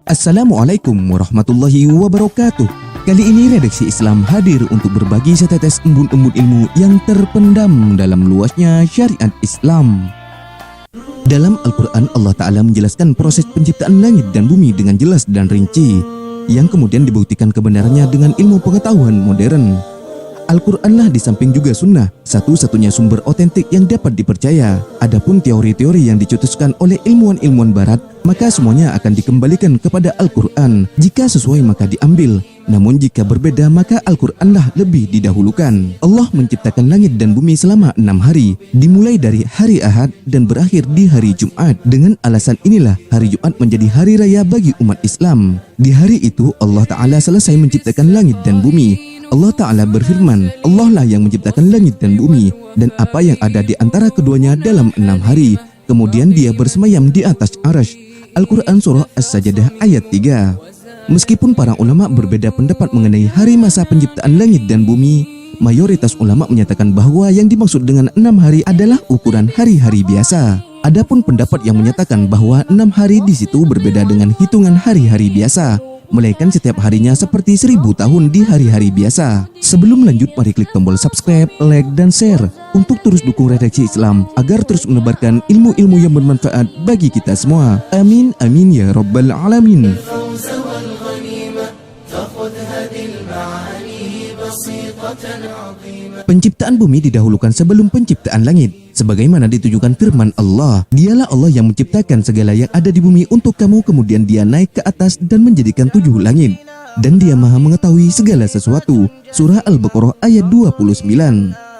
Assalamualaikum warahmatullahi wabarakatuh. Kali ini Redaksi Islam hadir untuk berbagi setetes embun-embun ilmu yang terpendam dalam luasnya syariat Islam. Dalam Al-Quran, Allah Ta'ala menjelaskan proses penciptaan langit dan bumi dengan jelas dan rinci, yang kemudian dibuktikan kebenarannya dengan ilmu pengetahuan modern. Al-Quranlah di samping juga sunnah, satu-satunya sumber otentik yang dapat dipercaya. Adapun teori-teori yang dicetuskan oleh ilmuwan-ilmuwan barat, maka semuanya akan dikembalikan kepada Al-Quran. Jika sesuai maka diambil, namun jika berbeda maka Al-Quranlah lebih didahulukan. Allah menciptakan langit dan bumi selama 6 hari, dimulai dari hari Ahad dan berakhir di hari Jumat. Dengan alasan inilah hari Jumat menjadi hari raya bagi umat Islam. Di hari itu Allah Ta'ala selesai menciptakan langit dan bumi. Allah Ta'ala berfirman, Allah lah yang menciptakan langit dan bumi dan apa yang ada di antara keduanya dalam 6 hari. Kemudian dia bersemayam di atas arasy. Al-Quran Surah As-Sajdah ayat 3. Meskipun para ulama berbeda pendapat mengenai hari masa penciptaan langit dan bumi, mayoritas ulama menyatakan bahwa yang dimaksud dengan 6 hari adalah ukuran hari-hari biasa. Adapun pendapat yang menyatakan bahwa 6 hari di situ berbeda dengan hitungan hari-hari biasa, melainkan setiap harinya seperti 1000 tahun di hari-hari biasa. Sebelum lanjut, mari klik tombol subscribe, like, dan share untuk terus dukung Redaksi Islam agar terus menebarkan ilmu-ilmu yang bermanfaat bagi kita semua. Amin, amin ya rabbal alamin. Penciptaan bumi didahulukan sebelum penciptaan langit, sebagaimana ditujukan firman Allah, Dialah Allah yang menciptakan segala yang ada di bumi untuk kamu, kemudian Dia naik ke atas dan menjadikan 7 langit, dan Dia maha mengetahui segala sesuatu. Surah Al-Baqarah ayat 29.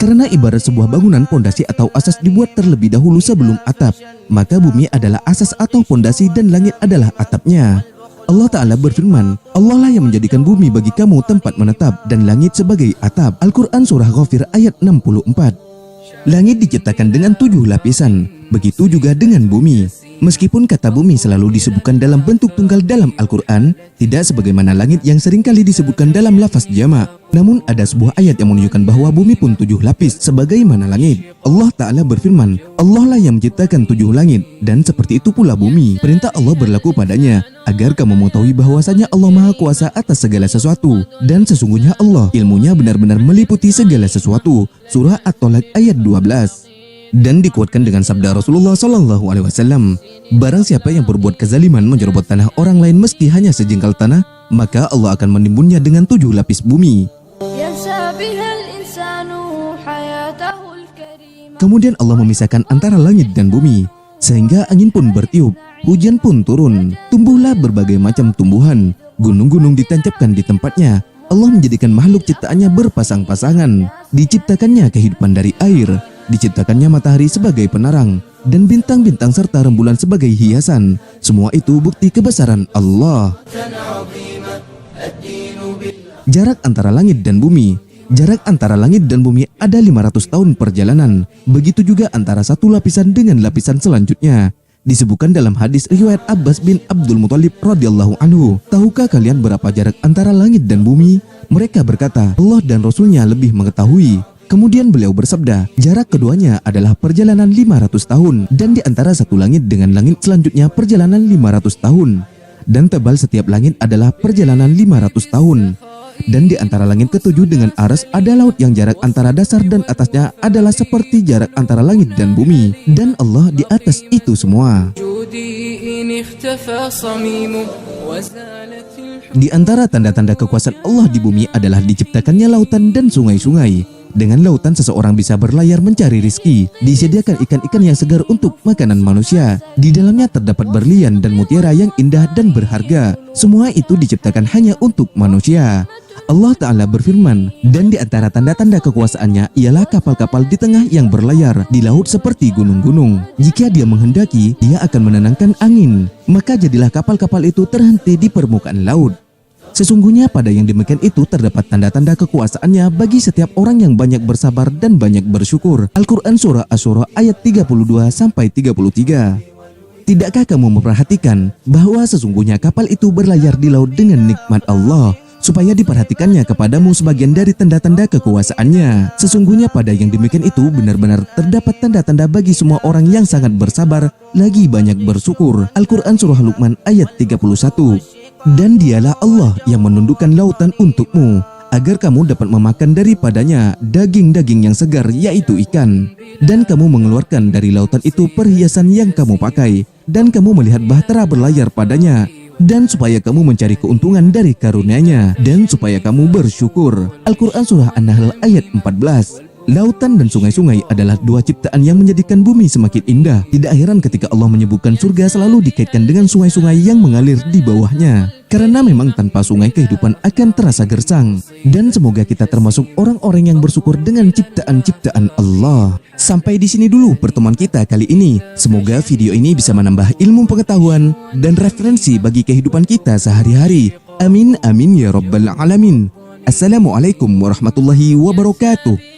Karena ibarat sebuah bangunan, pondasi atau asas dibuat terlebih dahulu sebelum atap, maka bumi adalah asas atau pondasi dan langit adalah atapnya. Allah Ta'ala berfirman, Allah lah yang menjadikan bumi bagi kamu tempat menetap dan langit sebagai atap. Al-Quran Surah Ghafir ayat 64. Langit diciptakan dengan 7 lapisan, begitu juga dengan bumi. Meskipun kata bumi selalu disebutkan dalam bentuk tunggal dalam Al-Quran, tidak sebagaimana langit yang seringkali disebutkan dalam lafaz jamak. Namun ada sebuah ayat yang menunjukkan bahwa bumi pun 7 lapis sebagaimana langit. Allah Ta'ala berfirman, Allah lah yang menciptakan 7 langit, dan seperti itu pula bumi. Perintah Allah berlaku padanya, agar kamu mengetahui bahwasanya Allah Maha Kuasa atas segala sesuatu, dan sesungguhnya Allah ilmunya benar-benar meliputi segala sesuatu. Surah At-Tolak ayat 12. Dan dikuatkan dengan sabda Rasulullah SAW, barang siapa yang berbuat kezaliman menjerobot tanah orang lain meski hanya sejengkal tanah, maka Allah akan menimbunnya dengan 7 lapis bumi. Kemudian Allah memisahkan antara langit dan bumi, sehingga angin pun bertiup, hujan pun turun, tumbuhlah berbagai macam tumbuhan, gunung-gunung ditancapkan di tempatnya. Allah menjadikan makhluk ciptaannya berpasang-pasangan, diciptakannya kehidupan dari air, diciptakannya matahari sebagai penerang, dan bintang-bintang serta rembulan sebagai hiasan. Semua itu bukti kebesaran Allah. Jarak antara langit dan bumi. Jarak antara langit dan bumi ada 500 tahun perjalanan. Begitu juga antara satu lapisan dengan lapisan selanjutnya. Disebutkan dalam hadis riwayat Abbas bin Abdul Muthalib radhiyallahu anhu, tahukah kalian berapa jarak antara langit dan bumi? Mereka berkata, Allah dan Rasulnya lebih mengetahui. Kemudian beliau bersabda, jarak keduanya adalah perjalanan 500 tahun, dan di antara satu langit dengan langit selanjutnya perjalanan 500 tahun, dan tebal setiap langit adalah perjalanan 500 tahun. Dan di antara langit ketujuh dengan aras ada laut yang jarak antara dasar dan atasnya adalah seperti jarak antara langit dan bumi, dan Allah di atas itu semua. Di antara tanda-tanda kekuasaan Allah di bumi adalah diciptakannya lautan dan sungai-sungai. Dengan lautan seseorang bisa berlayar mencari rizki, disediakan ikan-ikan yang segar untuk makanan manusia. Di dalamnya terdapat berlian dan mutiara yang indah dan berharga. Semua itu diciptakan hanya untuk manusia. Allah Ta'ala berfirman, dan di antara tanda-tanda kekuasaannya ialah kapal-kapal di tengah yang berlayar di laut seperti gunung-gunung. Jika Dia menghendaki, Dia akan menenangkan angin, maka jadilah kapal-kapal itu terhenti di permukaan laut. Sesungguhnya pada yang demikian itu terdapat tanda-tanda kekuasaannya bagi setiap orang yang banyak bersabar dan banyak bersyukur. Al-Quran Surah Asy-Syura ayat 32-33. Tidakkah kamu memperhatikan bahwa sesungguhnya kapal itu berlayar di laut dengan nikmat Allah? supaya diperhatikannya kepadamu sebagian dari tanda-tanda kekuasaannya. Sesungguhnya pada yang demikian itu benar-benar terdapat tanda-tanda bagi semua orang yang sangat bersabar, lagi banyak bersyukur. Al-Quran Surah Luqman ayat 31. Dan dialah Allah yang menundukkan lautan untukmu, agar kamu dapat memakan daripadanya daging-daging yang segar, yaitu ikan. Dan kamu mengeluarkan dari lautan itu perhiasan yang kamu pakai, dan kamu melihat bahtera berlayar padanya, dan supaya kamu mencari keuntungan dari karunia-Nya, dan supaya kamu bersyukur. Al-Quran Surah An-Nahl ayat 14. Lautan dan sungai-sungai adalah dua ciptaan yang menjadikan bumi semakin indah. Tidak heran ketika Allah menyebutkan surga selalu dikaitkan dengan sungai-sungai yang mengalir di bawahnya. Karena memang tanpa sungai kehidupan akan terasa gersang. Dan semoga kita termasuk orang-orang yang bersyukur dengan ciptaan-ciptaan Allah. Sampai di sini dulu pertemuan kita kali ini. Semoga video ini bisa menambah ilmu pengetahuan dan referensi bagi kehidupan kita sehari-hari. Amin amin ya rabbal alamin. Assalamualaikum warahmatullahi wabarakatuh.